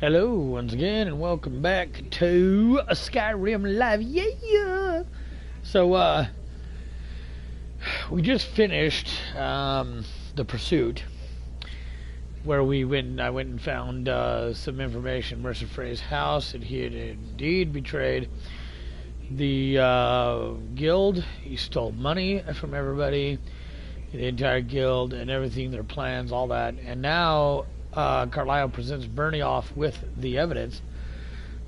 Hello once again and welcome back to a Skyrim Live. Yeah. So we just finished the pursuit where I went and found some information. Mercer Frey's house, and he had indeed betrayed the guild. He stole money from everybody, the entire guild, and everything, their plans, all that. And now Carlisle presents Bernie off with the evidence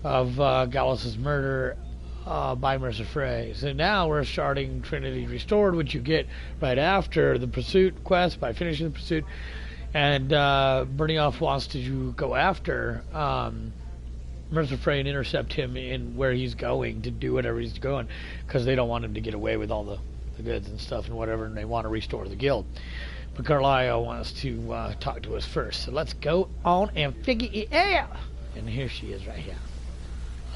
of Gallus's murder by Mercer Frey. So now we're starting Trinity Restored, which you get right after the pursuit quest by finishing the pursuit. And Bernioff wants to go after Mercer Frey and intercept him in where he's going to do whatever he's going, because they don't want him to get away with all the goods and stuff and whatever, and they want to restore the guild. But Carlisle wants to talk to us first. So let's go on and figure it out. And here she is right here.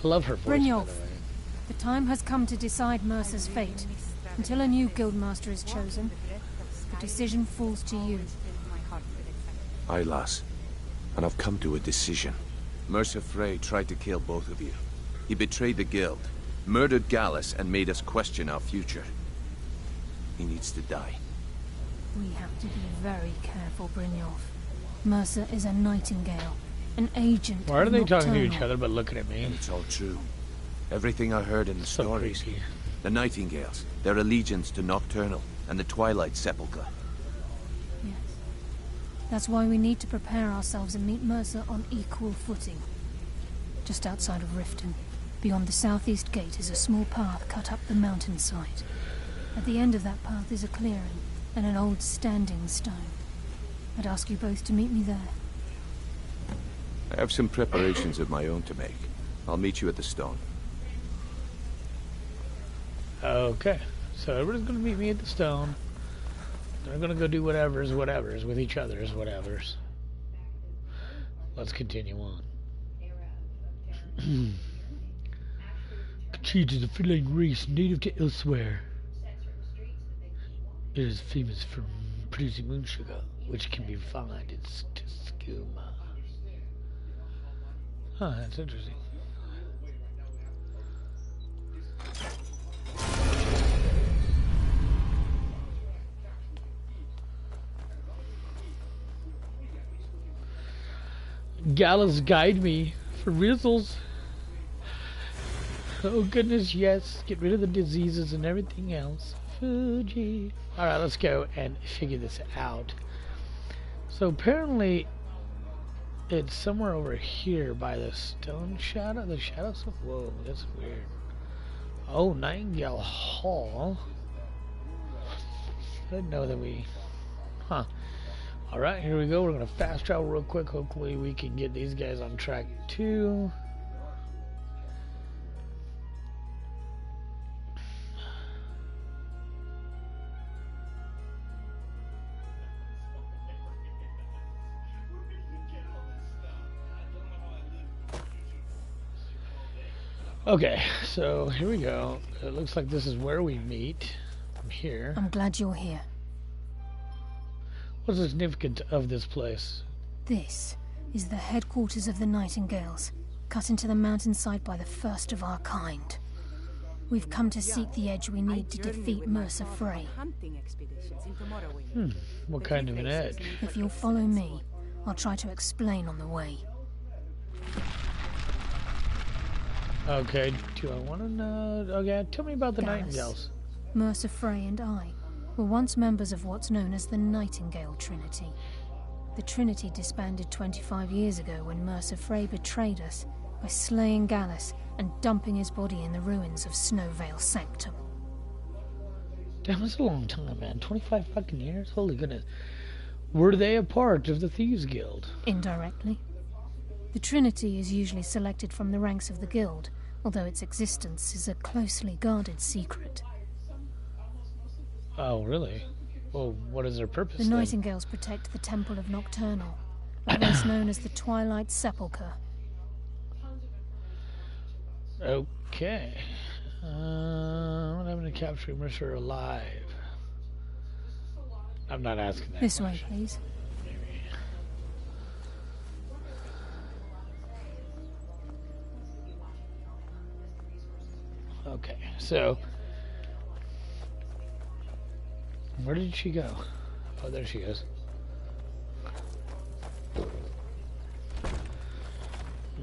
I love her voice, Brynjolf, by the way. the time has come to decide Mercer's fate. Until a new guildmaster is chosen, the decision falls to you. Aye, lass. And I've come to a decision. Mercer Frey tried to kill both of you. He betrayed the guild, murdered Gallus, and made us question our future. He needs to die. We have to be very careful, Brynjolf. Mercer is a nightingale, an agent. Why are they talking to each nocturnal. other but looking at me? It's all true. Everything I heard in the So stories. creepy. The Nightingales, their allegiance to Nocturnal, and the Twilight Sepulchre. Yes. That's why we need to prepare ourselves and meet Mercer on equal footing. Just outside of Riften, beyond the southeast gate, is a small path cut up the mountainside. At the end of that path is a clearing and an old standing stone. I'd ask you both to meet me there. I have some preparations of my own to make. I'll meet you at the stone. Okay. So everybody's going to meet me at the stone. They're going to go do whatever's with each other's whatevers. Let's continue on. Khajiit is a feline race native to elsewhere. It is famous for producing moon sugar, which can be found in Skooma. Huh, that's interesting. Gallus, guide me for rizzles. Oh goodness, yes. Get rid of the diseases and everything else. Fuji. Alright, let's go and figure this out. So apparently it's somewhere over here by the stone shadow. The shadow stuff? Whoa, that's weird. Oh, Nightingale Hall. I didn't know that we... Huh. Alright, here we go. We're going to fast travel real quick. Hopefully we can get these guys on track too. Okay, so here we go. It looks like this is where we meet. From here. I'm glad you're here. What's the significance of this place? This is the headquarters of the Nightingales, cut into the mountainside by the first of our kind. We've come to seek the edge we need to defeat Mercer Frey. What kind of an edge? If you'll follow me, I'll try to explain on the way. Okay, do I want to know? Okay, tell me about the Gallus, Nightingales. Mercer Frey and I were once members of what's known as the Nightingale Trinity. The Trinity disbanded 25 years ago when Mercer Frey betrayed us by slaying Gallus and dumping his body in the ruins of Snowvale Sanctum. Damn, that's a long time, man. 25 fucking years? Holy goodness. Were they a part of the Thieves Guild? Indirectly. The Trinity is usually selected from the ranks of the Guild, although its existence is a closely guarded secret. Oh, really? Well, what is their purpose The then? Nightingales protect the Temple of Nocturnal, a place known as the Twilight Sepulchre. Okay. What happened to capturing Mercer alive? I'm not asking that This way, question. please. Maybe. Okay, so where did she go? Oh, there she is.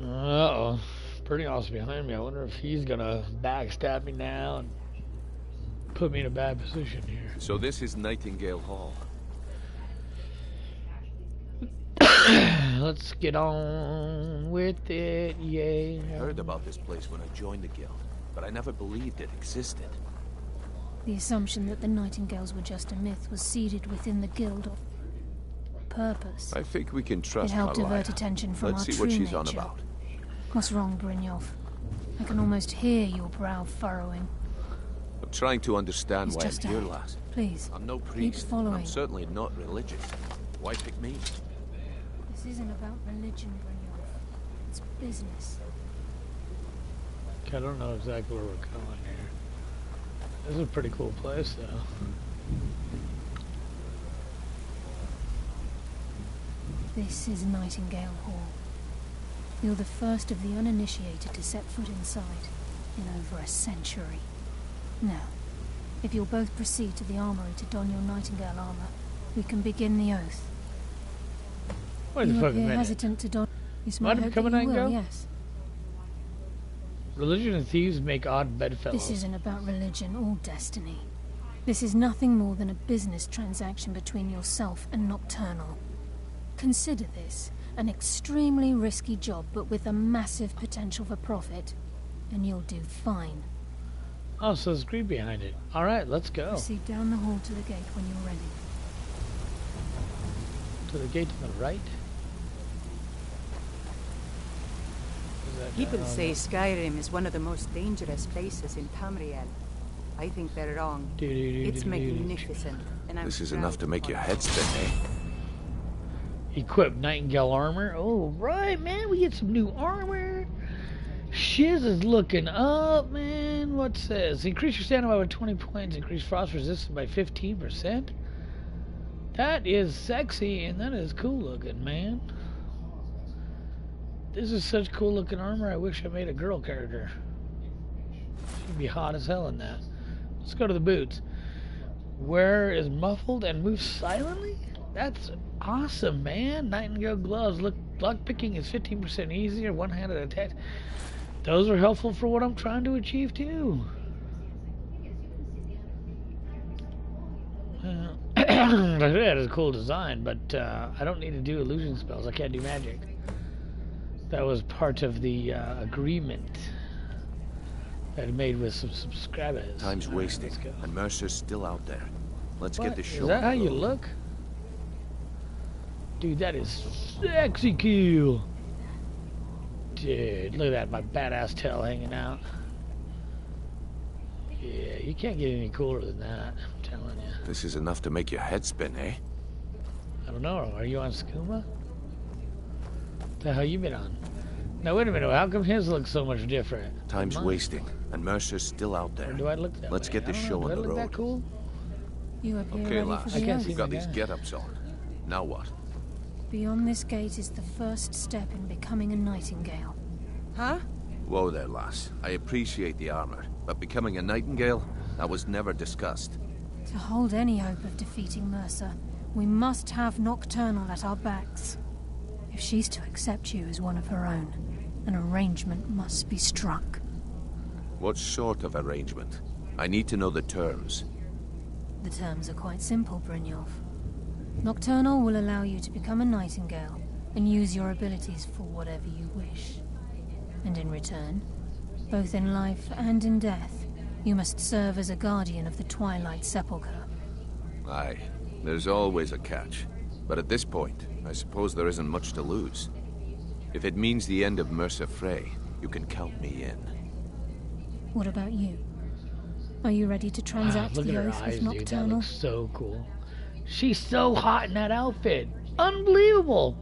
Uh-oh. Pretty awesome behind me. I wonder if he's gonna backstab me now and put me in a bad position here. So this is Nightingale Hall. Let's get on with it, yeah. I heard about this place when I joined the guild, but I never believed it existed. The assumption that the Nightingales were just a myth was seeded within the guild of purpose. I think we can trust It helped Carlisle. divert attention from Let's our see what true she's on nature. about. What's wrong, Brynjolf? I can almost hear your brow furrowing. I'm trying to understand It's why I'm just here, ahead. lass. Please, I'm no keep priest. and following. I'm certainly not religious. Why pick me? This isn't about religion, Brynjolf. It's business. I don't know exactly where we're going here. This is a pretty cool place, though. This is Nightingale Hall. You're the first of the uninitiated to set foot inside in over a century. Now, if you'll both proceed to the armory to don your Nightingale armor, we can begin the oath. Wait a You fucking appear minute. hesitant to don. You Might might have hope become that a you will, Nightingale? yes. Religion and thieves make odd bedfellows. This isn't about religion or destiny. This is nothing more than a business transaction between yourself and Nocturnal. Consider this an extremely risky job, but with a massive potential for profit, and you'll do fine. Oh, so there's greed behind it. Alright, let's go. Proceed down the hall to the gate when you're ready. To the gate to the right. Is that People down? say Skyrim is one of the most dangerous places in Tamriel. I think they're wrong. It's magnificent, and I'm This is proud enough to make your of head it. spin, eh? Equip Nightingale armor. Oh, right, man. We get some new armor. Shiz is looking up, man. What's this? Increase your stamina by 20 points. Increase frost resistance by 15%. That is sexy, and that is cool looking, man. This is such cool looking armor. I wish I made a girl character. She'd be hot as hell in that. Let's go to the boots. Wear is muffled and moves silently? That's awesome, man. Nightingale gloves. Look, lockpicking is 15% easier. One-handed attack. Those are helpful for what I'm trying to achieve, too. That is a cool design, but I don't need to do illusion spells. I can't do magic. That was part of the agreement that I made with some subscribers. Time's All right, wasting, let's go. and Mercer's still out there. Let's What? get this show. Is that on how the you road. look? Dude, that is sexy cool. Dude, look at that, my badass tail hanging out. Yeah, you can't get any cooler than that, I'm telling you. This is enough to make your head spin, eh? I don't know, are you on Skooma? The hell you been on? Now wait a minute, how come his looks so much different? than Time's mine? wasting, and Mercer's still out there. Or do I look that Let's way? get I this don't show know. on Do I the look road. that cool? You appear Okay, ready lass. for I the can't oath. see We've got the these guy. get-ups on. Now what? Beyond this gate is the first step in becoming a Nightingale. Huh? Whoa there, lass. I appreciate the armor, but becoming a Nightingale? That was never discussed. To hold any hope of defeating Mercer, we must have Nocturnal at our backs. If she's to accept you as one of her own, an arrangement must be struck. What sort of arrangement? I need to know the terms. The terms are quite simple, Brynjolf. Nocturnal will allow you to become a Nightingale and use your abilities for whatever you wish. And in return, both in life and in death, you must serve as a guardian of the Twilight Sepulchre. Aye, there's always a catch. But at this point, I suppose there isn't much to lose. If it means the end of Mercer Frey, you can count me in. What about you? Are you ready to transact Look at the her oath eyes, with dude. That Nocturnal? looks so cool. She's so hot in that outfit. Unbelievable.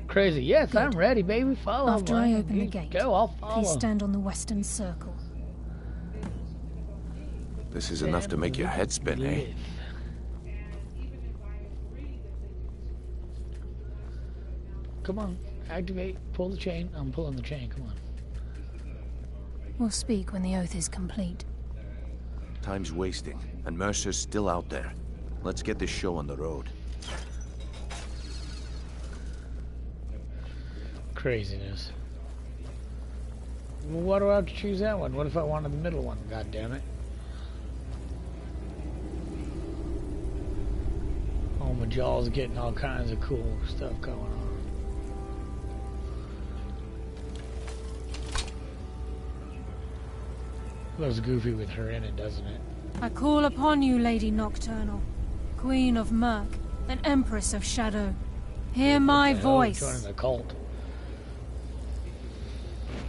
Crazy. Yes, Good. I'm ready, baby. Follow. After I man. open the You gate, go. I'll follow. please stand on the western circle. This is enough to make your head spin, eh? Come on, activate. Pull the chain. I'm pulling the chain. Come on. We'll speak when the oath is complete. Time's wasting, and Mercer's still out there. Let's get this show on the road. Craziness. Well, why do I have to choose that one? What if I wanted the middle one? God damn it. Oh, my jaw's getting all kinds of cool stuff going on. Looks goofy with her in it, doesn't it? I call upon you, Lady Nocturnal, Queen of Murk, and Empress of Shadow. Hear my voice. Joining the cult.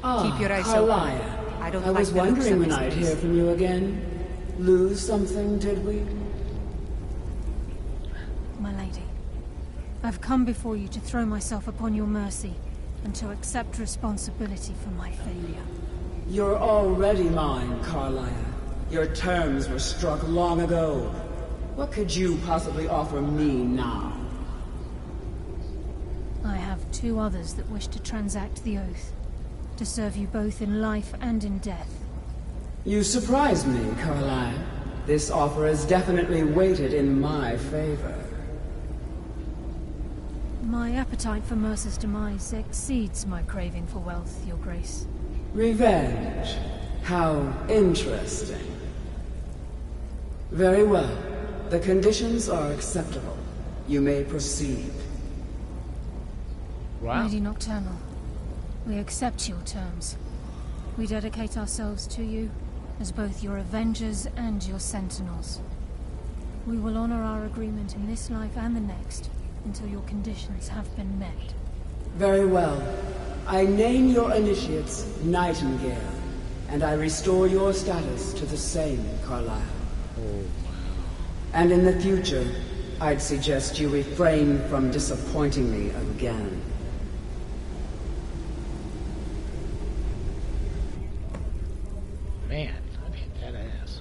Keep your eyes open. I was wondering when I'd hear from you again. Lose something, did we? My lady, I've come before you to throw myself upon your mercy and to accept responsibility for my failure. You're already mine, Carlia. Your terms were struck long ago. What could you possibly offer me now? I have two others that wish to transact the oath, to serve you both in life and in death. You surprise me, Carlia. This offer is definitely weighted in my favor. My appetite for Mercer's demise exceeds my craving for wealth, Your Grace. Revenge. How interesting. Very well. The conditions are acceptable. You may proceed. Wow. Lady Nocturnal, we accept your terms. We dedicate ourselves to you as both your avengers and your sentinels. We will honor our agreement in this life and the next until your conditions have been met. Very well. I name your initiates Nightingale, and I restore your status to the same, Carlisle. Oh, wow. And in the future, I'd suggest you refrain from disappointing me again. Man, I'd hit that ass.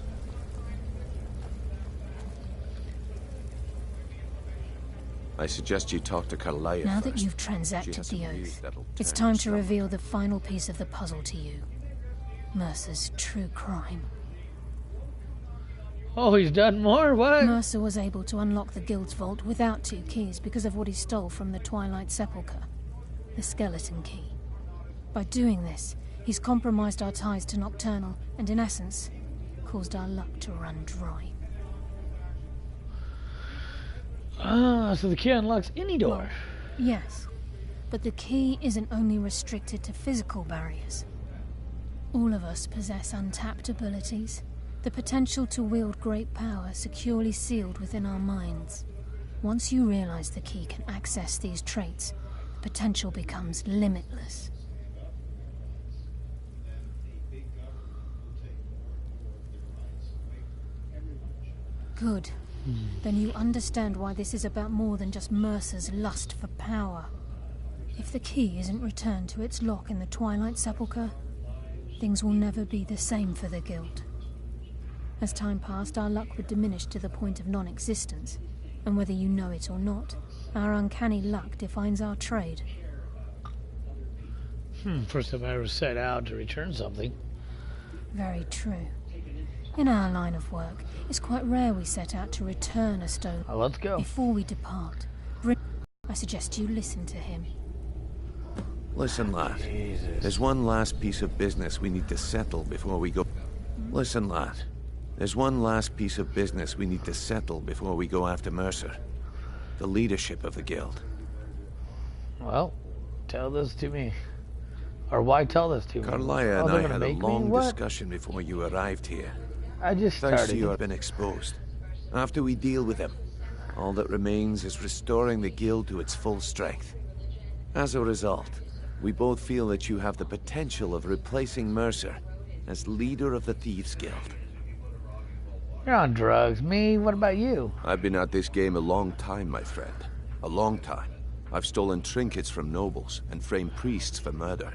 I suggest you talk to Carlia Now first. that you've transacted has the some news oath, that'll it's turn time your to stomach. reveal the final piece of the puzzle to you. Mercer's true crime. Oh, he's done more? What? Mercer was able to unlock the Guild's vault without 2 keys because of what he stole from the Twilight Sepulchre, the skeleton key. By doing this, he's compromised our ties to Nocturnal and, in essence, caused our luck to run dry. Ah, so the key unlocks any door. Well, yes, but the key isn't only restricted to physical barriers. All of us possess untapped abilities, the potential to wield great power securely sealed within our minds. Once you realize the key can access these traits, the potential becomes limitless. Good. Then you understand why this is about more than just Mercer's lust for power. If the key isn't returned to its lock in the Twilight Sepulchre, things will never be the same for the Guild. As time passed, our luck would diminish to the point of non-existence, and whether you know it or not, our uncanny luck defines our trade. First time I ever set out to return something. Very true. In our line of work, it's quite rare we set out to return a stone. Oh, let's go. Before we depart, I suggest you listen to him. Listen, lad. Jesus. There's one last piece of business we need to settle before we go... Listen, lad. There's one last piece of business we need to settle before we go after Mercer. The leadership of the Guild. Well, tell this to me. Or why tell this to me? Carlia and they're I gonna had a make me? long What? discussion before you arrived here. I just Thanks started. to you, I've been exposed. After we deal with him, all that remains is restoring the Guild to its full strength. As a result, we both feel that you have the potential of replacing Mercer as leader of the Thieves Guild. You're on drugs. Me? What about you? I've been at this game a long time, my friend. A long time. I've stolen trinkets from nobles and framed priests for murder.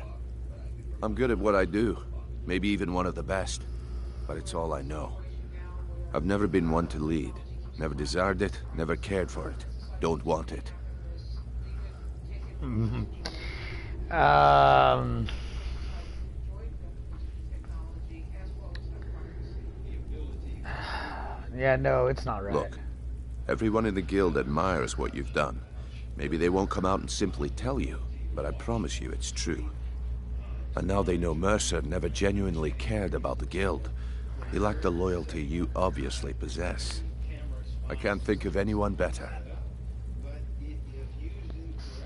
I'm good at what I do. Maybe even one of the best. But it's all I know. I've never been one to lead. Never desired it, never cared for it. Don't want it. Yeah, no, it's not right. Look, everyone in the guild admires what you've done. Maybe they won't come out and simply tell you, but I promise you it's true. And now they know Mercer never genuinely cared about the guild. He lacked the loyalty you obviously possess. I can't think of anyone better.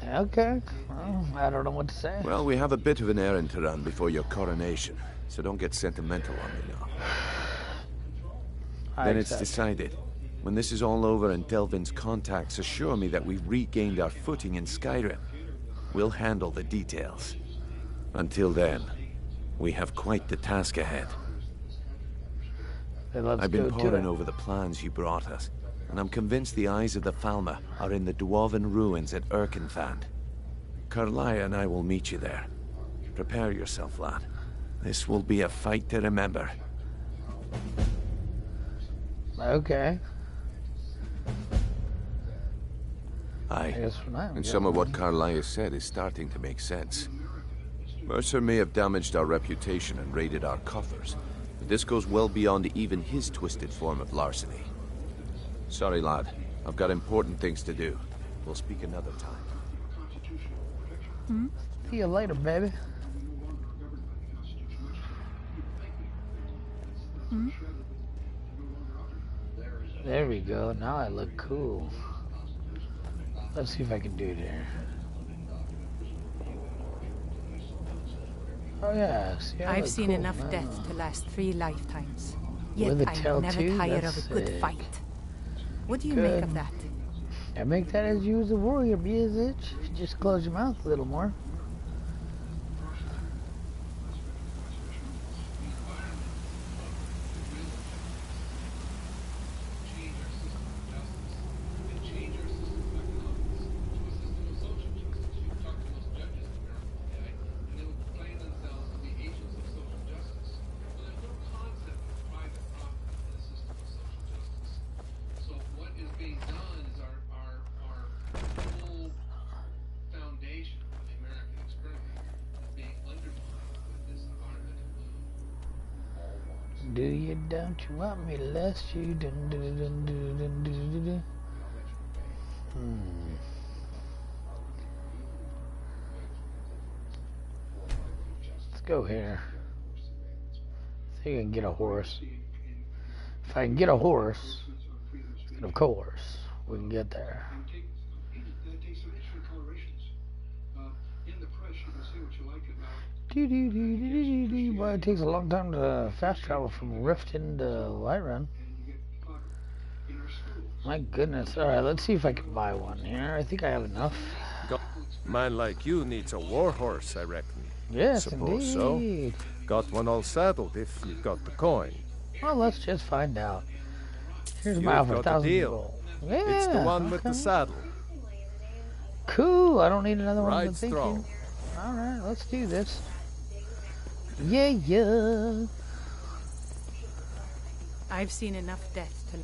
Okay. Well, I don't know what to say. Well, we have a bit of an errand to run before your coronation, so don't get sentimental on me now. Then it's decided. When this is all over and Delvin's contacts assure me that we've regained our footing in Skyrim, we'll handle the details. Until then, we have quite the task ahead. I've been poring over the plans you brought us, and I'm convinced the eyes of the Falmer are in the dwarven ruins at Erkenthand. Carlia and I will meet you there. Prepare yourself, lad. This will be a fight to remember. Okay. Aye, and some of what Carlia said is starting to make sense. Mercer may have damaged our reputation and raided our coffers, but this goes well beyond even his twisted form of larceny. Sorry, lad. I've got important things to do. We'll speak another time. See you later, baby. There we go. Now I look cool. Let's see if I can do it here. Oh yeah, see, I've seen cool enough now. death to last 3 lifetimes. With Yet a I tail never too? tire That's of a good sick. fight. What do you Good. make of that? I make that as you as a warrior, bitch. Just close your mouth a little more. Do you, don't you want me less you dun dun dun dun dun dun dun dun. Let's go here. See if I can get a horse. If I can get a horse, then of course we can get there. Boy, it takes a long time to fast travel from Riften to Whiterun. My goodness. Alright, let's see if I can buy one here. I think I have enough. Man like you needs a war horse, I reckon. Yes, Suppose indeed. so. Got one all saddled if you've got the coin. Well, let's just find out. Here's my You've offer, got a 1,000 deal. gold. Yeah, It's the one with the okay. saddle. Cool, I don't need another one, Ride but thank strong. you. Alright, let's do this. Yeah, yeah. I've seen enough death to...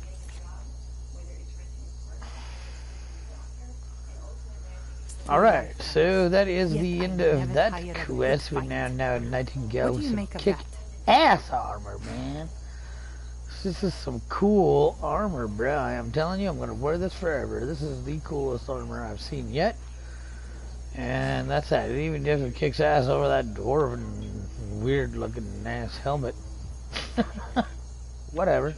Alright, so that is Yet the I end of never that tire of a quest. good We fight. now Nightingale What do with you some make of kick-ass armor, man. This is some cool armor, bro. I'm telling you, I'm gonna wear this forever. This is the coolest armor I've seen yet. And that's that. It even just kicks ass over that dwarven, weird-looking ass helmet. Whatever.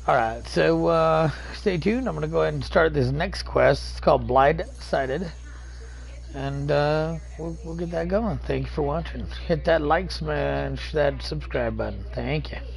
Alright, so stay tuned. I'm going to go ahead and start this next quest. It's called Blindsided. And we'll get that going. Thank you for watching. Hit that like, smash that subscribe button. Thank you.